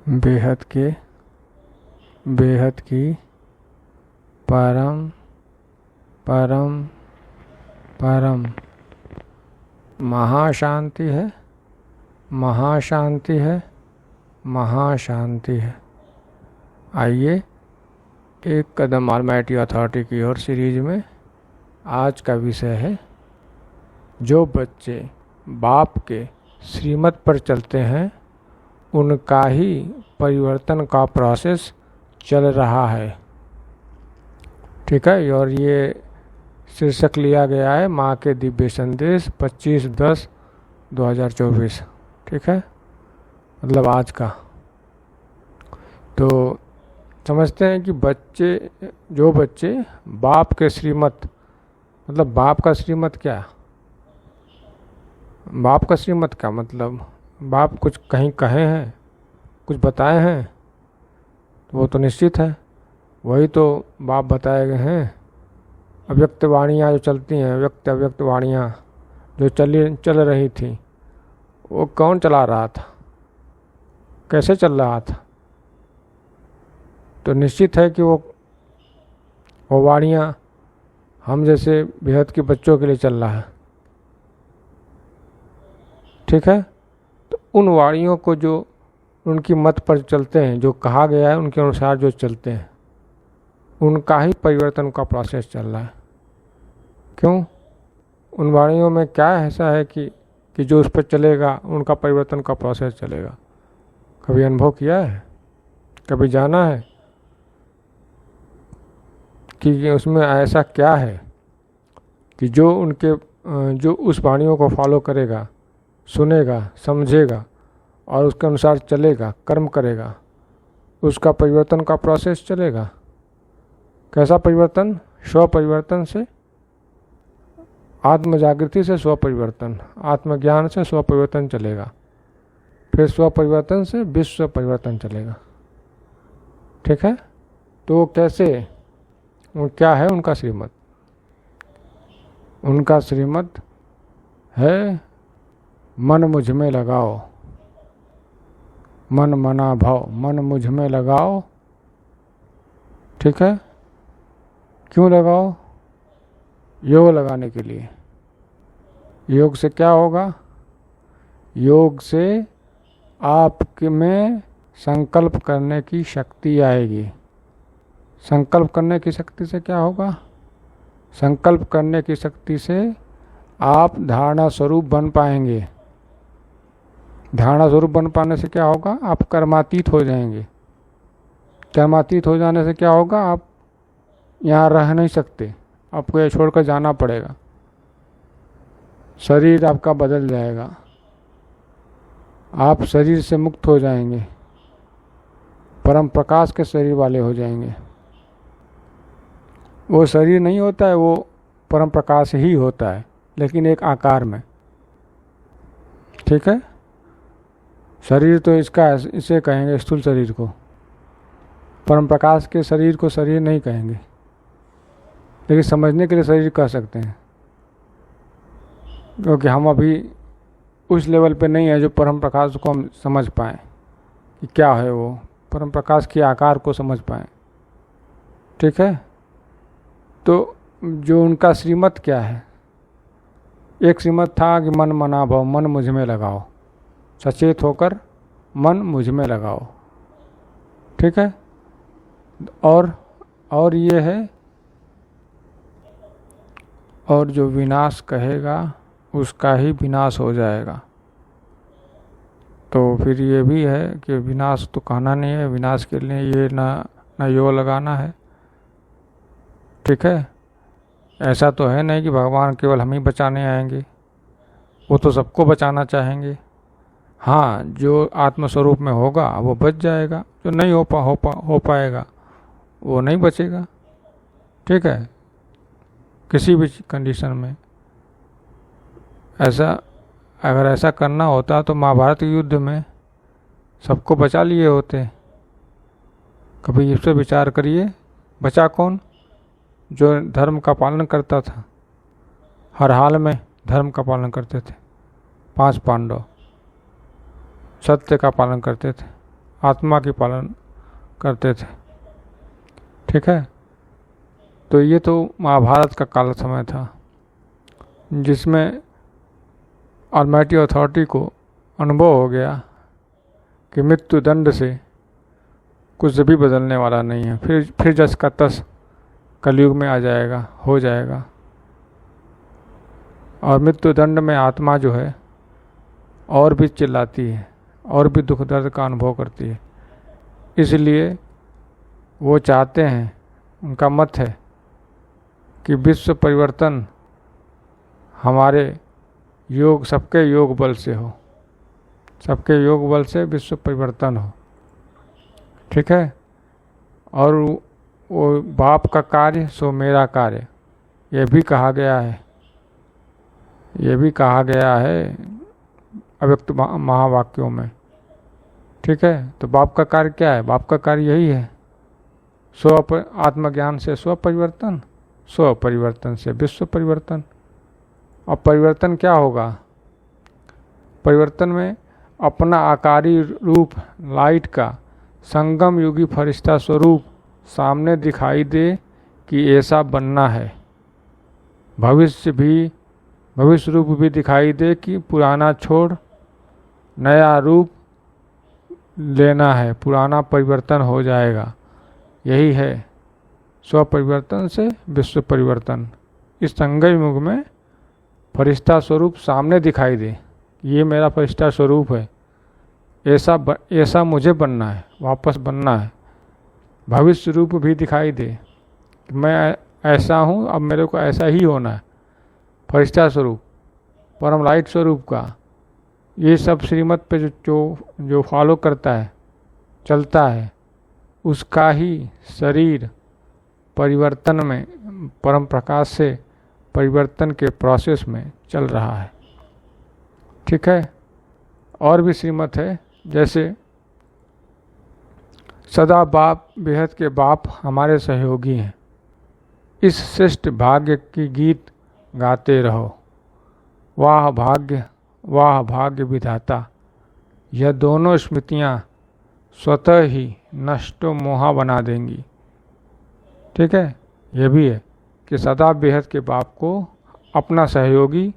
बेहद की परम परम परम महाशांति है, महाशांति है, महाशांति है। आइए एक कदम ऑलमाइटी अथॉरिटी की ओर सीरीज में आज का विषय है, जो बच्चे बाप के श्रीमत पर चलते हैं उनका ही परिवर्तन का प्रोसेस चल रहा है। ठीक है, और ये शीर्षक लिया गया है माँ के दिव्य संदेश 25/10/2024। ठीक है, मतलब आज का। तो समझते हैं कि जो बच्चे बाप के श्रीमत, मतलब बाप का श्रीमत क्या, बाप का श्रीमत क्या मतलब, बाप कुछ कहीं कहे हैं, कुछ बताए हैं, तो वो तो निश्चित है, वही तो बाप बताए गए हैं। अव्यक्त वाणियाँ जो चलती हैं, व्यक्त अव्यक्त वाणियाँ जो चल रही थी, वो कौन चला रहा था, कैसे चल रहा था? तो निश्चित है कि वो वाणियाँ हम जैसे बेहद के बच्चों के लिए चल रहा है। ठीक है, तो उन वाणियों को जो उनकी मत पर चलते हैं, जो कहा गया है उनके अनुसार जो चलते हैं, उनका ही परिवर्तन का प्रोसेस चल रहा है। क्यों? उन वाणियों में क्या ऐसा है कि जो उस पर चलेगा उनका परिवर्तन का प्रोसेस चलेगा? कभी अनुभव किया है, कभी जाना है कि उसमें ऐसा क्या है कि जो उस वाणियों को फॉलो करेगा, सुनेगा, समझेगा और उसके अनुसार चलेगा, कर्म करेगा, उसका परिवर्तन का प्रोसेस चलेगा। कैसा परिवर्तन? स्व परिवर्तन से आत्म जागृति से स्व परिवर्तन, आत्मज्ञान से स्व परिवर्तन चलेगा, फिर स्व परिवर्तन से विश्व परिवर्तन चलेगा। ठीक है, तो कैसे, क्या है उनका श्रीमत? उनका श्रीमत है मन मुझ में लगाओ, मन मना भाव, मन मुझ में लगाओ। ठीक है, क्यों लगाओ? योग लगाने के लिए। योग से क्या होगा? योग से आपके में संकल्प करने की शक्ति आएगी। संकल्प करने की शक्ति से क्या होगा? संकल्प करने की शक्ति से आप धारणा स्वरूप बन पाएंगे। धारणा स्वरूप बन पाने से क्या होगा? आप कर्मातीत हो जाएंगे। कर्मातीत हो जाने से क्या होगा? आप यहाँ रह नहीं सकते, आपको ये छोड़कर जाना पड़ेगा। शरीर आपका बदल जाएगा, आप शरीर से मुक्त हो जाएंगे, परम प्रकाश के शरीर वाले हो जाएंगे। वो शरीर नहीं होता है, वो परम प्रकाश ही होता है, लेकिन एक आकार में। ठीक है, शरीर तो इसे कहेंगे स्थूल शरीर को, परम प्रकाश के शरीर को शरीर नहीं कहेंगे, लेकिन समझने के लिए शरीर कह सकते हैं, क्योंकि हम अभी उस लेवल पे नहीं है जो परम प्रकाश को हम समझ पाएँ कि क्या है वो, परम प्रकाश के आकार को समझ पाएँ। ठीक है, तो जो उनका श्रीमत क्या है? एक श्रीमत था कि मन मना भाव, मन मुझ में लगाओ, सचेत होकर मन मुझ में लगाओ। ठीक है, और ये है, और जो विनाश कहेगा उसका ही विनाश हो जाएगा। तो फिर ये भी है कि विनाश तो कहना नहीं है, विनाश के लिए ये ना योग लगाना है। ठीक है, ऐसा तो है नहीं कि भगवान केवल हम ही बचाने आएंगे, वो तो सबको बचाना चाहेंगे। हाँ, जो आत्मस्वरूप में होगा वो बच जाएगा, जो नहीं हो पाएगा वो नहीं बचेगा। ठीक है, किसी भी कंडीशन में अगर ऐसा करना होता तो महाभारत युद्ध में सबको बचा लिए होते। कभी इस पर विचार करिए, बचा कौन? जो धर्म का पालन करता था, हर हाल में धर्म का पालन करते थे। 5 पांडव सत्य का पालन करते थे, आत्मा की पालन करते थे। ठीक है, तो ये तो महाभारत का काल समय था जिसमें ऑलमाइटी अथॉरिटी को अनुभव हो गया कि मृत्यु दंड से कुछ भी बदलने वाला नहीं है। फिर जस का तस कलयुग में आ जाएगा, हो जाएगा। और मृत्यु दंड में आत्मा जो है और भी चिल्लाती है और भी दुख दर्द का अनुभव करती है। इसलिए वो चाहते हैं, उनका मत है कि विश्व परिवर्तन हमारे योग, सबके योग बल से हो, सबके योग बल से विश्व परिवर्तन हो। ठीक है, और वो बाप का कार्य सो मेरा कार्य, ये भी कहा गया है, ये भी कहा गया है अव्यक्त महावाक्यों में। ठीक है, तो बाप का कार्य क्या है? बाप का कार्य यही है, आत्मज्ञान से स्व परिवर्तन, स्व परिवर्तन से विश्व परिवर्तन। और परिवर्तन क्या होगा? परिवर्तन में अपना आकारी रूप लाइट का संगम युगी फरिश्ता स्वरूप सामने दिखाई दे कि ऐसा बनना है। भविष्य रूप भी दिखाई दे कि पुराना छोड़ नया रूप लेना है, पुराना परिवर्तन हो जाएगा। यही है स्व परिवर्तन से विश्व परिवर्तन। इस संगम युग में फरिश्ता स्वरूप सामने दिखाई दे, ये मेरा फरिश्ता स्वरूप है, ऐसा मुझे बनना है, वापस बनना है। भविष्य रूप भी दिखाई दे कि मैं ऐसा हूँ, अब मेरे को ऐसा ही होना है। फरिश्ता स्वरूप, परम लाइट स्वरूप का ये सब श्रीमत पे जो फॉलो करता है, चलता है, उसका ही शरीर परिवर्तन में, परम प्रकाश से परिवर्तन के प्रोसेस में चल रहा है। ठीक है, और भी श्रीमत है, जैसे सदा बाप बेहद के बाप हमारे सहयोगी हैं, इस श्रेष्ठ भाग्य की गीत गाते रहो। वाह भाग्य विधाता, यह दोनों स्मृतियाँ स्वतः ही नष्टो मोहा बना देंगी। ठीक है, यह भी है कि सदा बेहद के बाप को अपना सहयोगी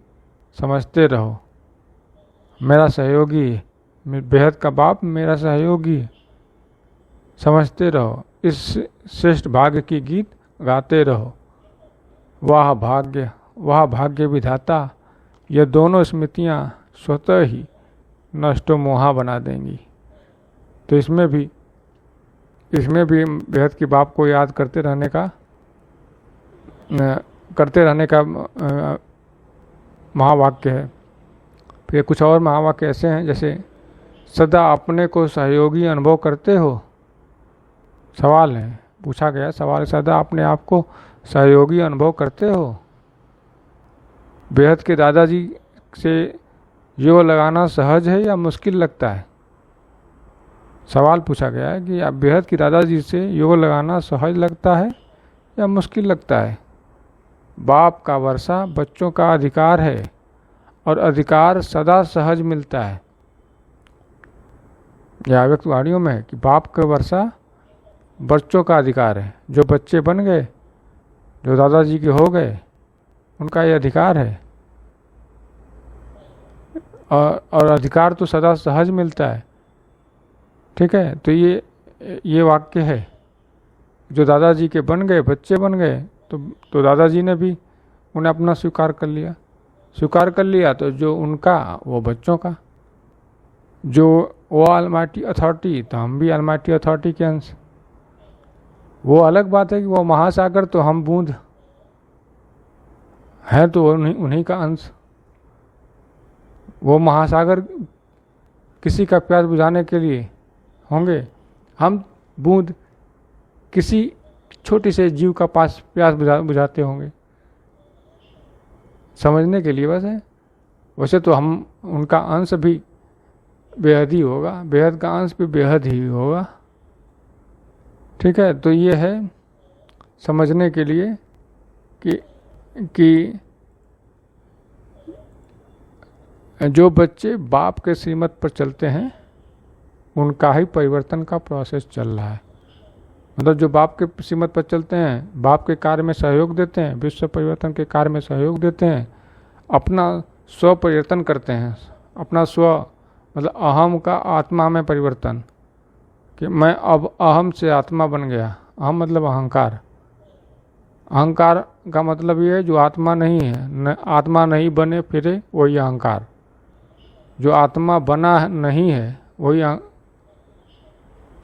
समझते रहो। मेरा सहयोगी है, बेहद का बाप मेरा सहयोगी है, समझते रहो। इस श्रेष्ठ भाग्य की गीत गाते रहो। वाह भाग्य विधाता, ये दोनों स्मृतियाँ स्वतः ही नष्टो मोहा बना देंगी। तो इसमें भी बेहद के बाप को याद करते रहने का महावाक्य है। फिर कुछ और महावाक्य ऐसे हैं, जैसे सदा अपने को सहयोगी अनुभव करते हो। सवाल है, पूछा गया सवाल, सदा अपने आप को सहयोगी अनुभव करते हो। बेहद के दादाजी से योग लगाना सहज है या मुश्किल लगता है? सवाल पूछा गया है कि आप बेहद की दादाजी से योग लगाना सहज लगता है या मुश्किल लगता है? बाप का वर्षा बच्चों का अधिकार है और अधिकार सदा सहज मिलता है। यह व्यक्त वाणियों में है कि बाप का वर्षा बच्चों का अधिकार है। जो बच्चे बन गए, जो दादाजी के हो गए, उनका ये अधिकार है। और अधिकार तो सदा सहज मिलता है। ठीक है, तो ये वाक्य है, जो दादाजी के बन गए, बच्चे बन गए, तो दादाजी ने भी उन्हें अपना स्वीकार कर लिया, तो जो उनका वो बच्चों का, जो वो ऑलमाइटी अथॉरिटी, तो हम भी ऑलमाइटी अथॉरिटी के अंश। वो अलग बात है कि वो महासागर, तो हम बूंद हैं, तो उन्हीं का अंश। वो महासागर किसी का प्यास बुझाने के लिए होंगे, हम बूंद किसी छोटी से जीव का प्यास बुझाते होंगे, समझने के लिए बस है। वैसे तो हम उनका अंश भी बेहद ही होगा, बेहद का अंश भी बेहद ही होगा। ठीक है, तो ये है समझने के लिए कि जो बच्चे बाप के श्रीमत पर चलते हैं, उनका ही परिवर्तन का प्रोसेस चल रहा है। मतलब जो बाप के श्रीमत पर चलते हैं, बाप के कार्य में सहयोग देते हैं, विश्व परिवर्तन के कार्य में सहयोग देते हैं, अपना स्व परिवर्तन करते हैं, अपना स्व मतलब अहम का आत्मा में परिवर्तन, कि मैं अब अहम से आत्मा बन गया। अहम मतलब अहंकार। अहंकार का मतलब ये है जो आत्मा नहीं है, आत्मा नहीं बने फिरे वही अहंकार। जो आत्मा बना नहीं है वही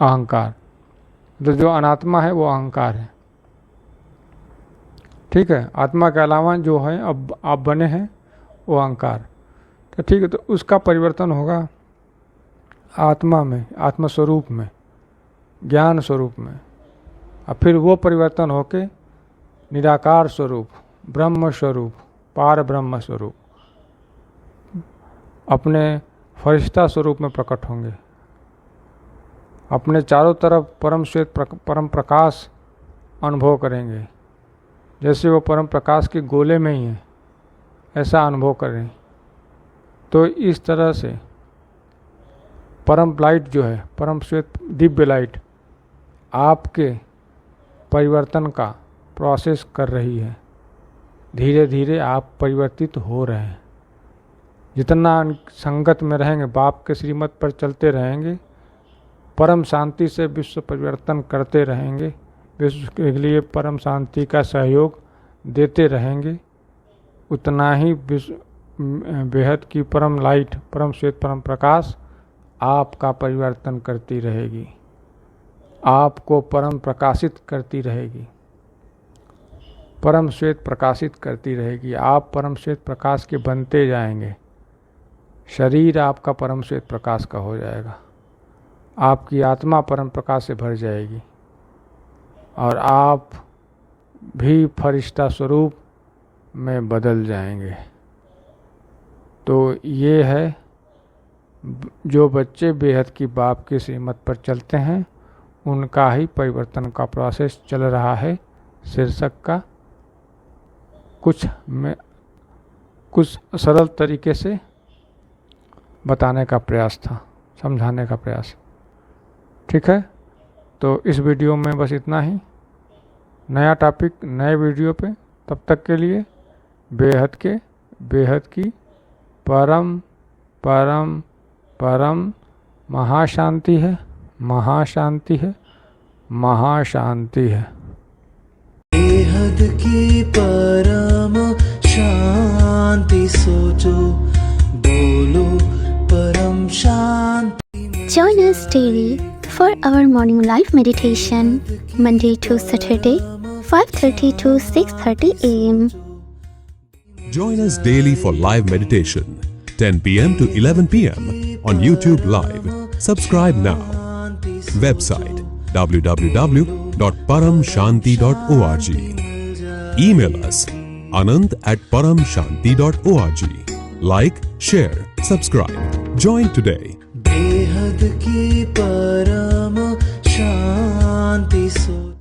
अहंकार। तो जो अनात्मा है वो अहंकार है। ठीक है, आत्मा के अलावा जो है अब आप बने हैं वो अहंकार। तो ठीक है, तो उसका परिवर्तन होगा आत्मा में, आत्म स्वरूप में, ज्ञान स्वरूप में। और फिर वो परिवर्तन होके निराकार स्वरूप, ब्रह्म स्वरूप, पार ब्रह्म स्वरूप, अपने फरिश्ता स्वरूप में प्रकट होंगे। अपने चारों तरफ परम श्वेत परम प्रकाश अनुभव करेंगे। जैसे वो परम प्रकाश के गोले में ही है, ऐसा अनुभव करें। तो इस तरह से परम लाइट जो है, परम श्वेत दिव्य लाइट आपके परिवर्तन का प्रोसेस कर रही है। धीरे धीरे आप परिवर्तित हो रहे हैं। जितना संगत में रहेंगे, बाप के श्रीमत पर चलते रहेंगे, परम शांति से विश्व परिवर्तन करते रहेंगे, विश्व के लिए परम शांति का सहयोग देते रहेंगे, उतना ही विश्व बेहद की परम लाइट, परम श्वेत परम प्रकाश आपका परिवर्तन करती रहेगी, आपको परम प्रकाशित करती रहेगी, परम श्वेत प्रकाशित करती रहेगी। आप परम श्वेत प्रकाश के बनते जाएंगे। शरीर आपका परम श्वेत प्रकाश का हो जाएगा। आपकी आत्मा परम प्रकाश से भर जाएगी और आप भी फरिश्ता स्वरूप में बदल जाएंगे। तो ये है जो बच्चे बेहद की बाप के श्रीमत पर चलते हैं, उनका ही परिवर्तन का प्रोसेस चल रहा है। शीर्षक का कुछ सरल तरीके से बताने का प्रयास था, समझाने का प्रयास। ठीक है, तो इस वीडियो में बस इतना ही। नया टॉपिक नए वीडियो पे, तब तक के लिए बेहद की परम परम परम महाशांति है, महाशांति है, महाशांति है। बेहद की परम शांति सोचो, बोलो परम शांति। Join us daily for our morning live meditation, Monday to Saturday, 5:30 to 6:30 a.m. Join us daily for live meditation, 10 p.m. to 11 p.m. on YouTube Live. Subscribe now. Website www.paramshanti.org. Email us anant@paramshanti.org. Like, share, subscribe. Join today. बेहद की परम शांति सो